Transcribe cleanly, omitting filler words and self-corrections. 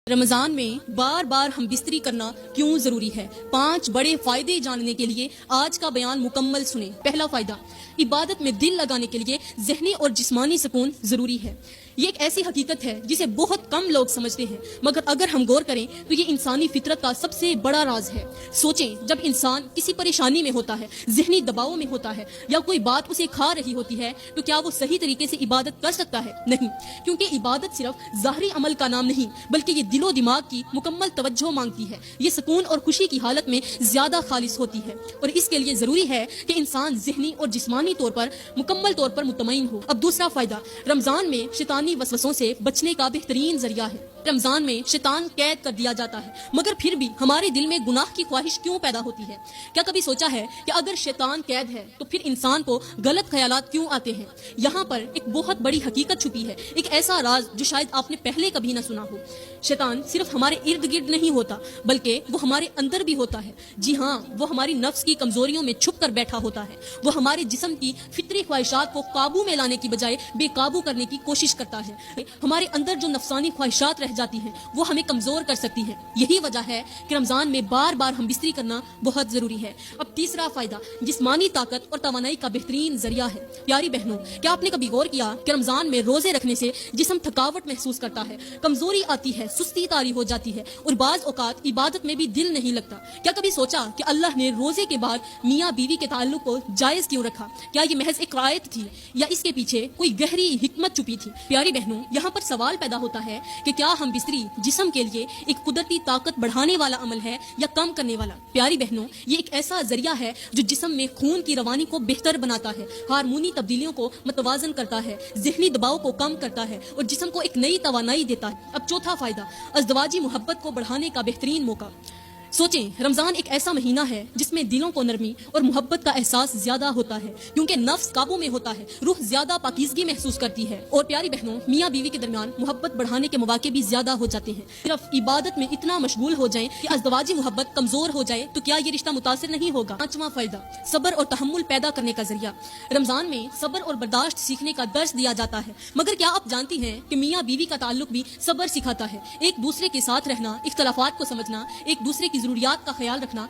रमजान में बार बार हम बिस्तरी करना क्यों जरूरी है? 5 बड़े फायदे जानने के लिए आज का बयान मुकम्मल सुने। पहला फायदा, इबादत में दिल लगाने के लिए ज़हनी और जिस्मानी सुकून जरूरी है। ये एक ऐसी हकीकत है जिसे बहुत कम लोग समझते हैं, मगर अगर हम गौर करें तो ये इंसानी फितरत का सबसे बड़ा राज है। सोचें, जब इंसान किसी परेशानी में होता है, ज़हनी दबाव में होता है या कोई बात उसे खा रही होती है, तो क्या वो सही तरीके से इबादत कर सकता है? नहीं, क्योंकि इबादत सिर्फ ज़ाहरी अमल का नाम नहीं, बल्कि ये दिलो दिमाग की मुकम्मल तवज्जो मांगती है। ये सुकून और खुशी की हालत में ज्यादा खालिस होती है और इसके लिए जरूरी है कि इंसान ज़हनी और जिस्मानी तौर पर मुकम्मल तौर पर मुतमईन हो। अब दूसरा फायदा, रमजान में शैतानी वसवसों से बचने का बेहतरीन जरिया है। रमजान में शैतान कैद कर दिया जाता है, मगर फिर भी हमारे दिल में गुनाह की ख्वाहिश क्यों पैदा होती है? क्या कभी सोचा है कि अगर शैतान कैद है तो फिर इंसान को गलत ख्यालात क्यों आते हैं? यहाँ पर एक बहुत बड़ी हकीकत छुपी है, एक ऐसा राज जो शायद आपने पहले कभी न सुना हो। शैतान सिर्फ हमारे इर्द गिर्द नहीं होता, बल्कि वो हमारे अंदर भी होता है। जी हाँ, वो हमारी नफ्स की कमजोरियों में छुप कर बैठा होता है। वो हमारे जिस्म की फितरी ख्वाहिशात को काबू में लाने की बजाय बेकाबू करने की कोशिश करता है। हमारे अंदर जो नफसानी ख्वाहिशात रह जाती हैं, वो हमें कमजोर कर सकती हैं। यही वजह है कि रमजान में बार बार हम बिस्तरी करना बहुत जरूरी है। अब तीसरा फायदा, जिस्मानी ताकत और तवानाई का बेहतरीन जरिया है। प्यारी बहनों, क्या आपने कभी गौर किया कि रमजान में रोजे रखने से जिस्म थकावट महसूस करता है, कमजोरी आती है, सुस्ती तारी हो जाती है और बाज औकात इबादत में भी दिल नहीं लगता? क्या कभी सोचा कि अल्लाह ने रोजे के बाद मियाँ बीवी के ताल्लुक को जायज क्यों रखा? क्या ये महज एक रायत थी या इसके पीछे कोई गहरी हिकमत छुपी थी? प्यारी बहनों, यहाँ पर सवाल पैदा होता है कि क्या हम बिस्तरी जिस्म के लिए एक कुदरती ताकत बढ़ाने वाला अमल है या कम करने वाला? प्यारी बहनों, ये एक ऐसा जरिया है जो जिस्म में खून की रवानी को बेहतर बनाता है, हार्मोनी तब्दीलियों को मतवाजन करता है, ज़हनी दबाव को कम करता है और जिस्म को एक नई तवानाई देता है। अब चौथा फायदा, अज़दवाजी मोहब्बत को बढ़ाने का बेहतरीन मौका। सोचें, रमजान एक ऐसा महीना है जिसमें दिलों को नरमी और मोहब्बत का एहसास ज्यादा होता है, क्योंकि नफ्स काबू में होता है, रूह ज्यादा पाकीज़गी महसूस करती है और प्यारी बहनों, मियाँ बीवी के दरमियान मोहब्बत बढ़ाने के मौके भी ज्यादा हो जाते हैं। सिर्फ इबादत में इतना मशगूल हो जाएं कि अज़दवाजी मोहब्बत कमजोर हो जाए तो क्या ये रिश्ता मुतासिर नहीं होगा? पांचवा फायदा, सब्र और तहम्मुल पैदा करने का जरिया। रमजान में सब्र और बर्दाश्त सीखने का दर्स दिया जाता है, मगर क्या आप जानती हैं कि मियाँ बीवी का ताल्लुक भी सब्र सिखाता है? एक दूसरे के साथ रहना, इख्तलाफात को समझना, एक दूसरे की जरूरियात का ख्याल रखना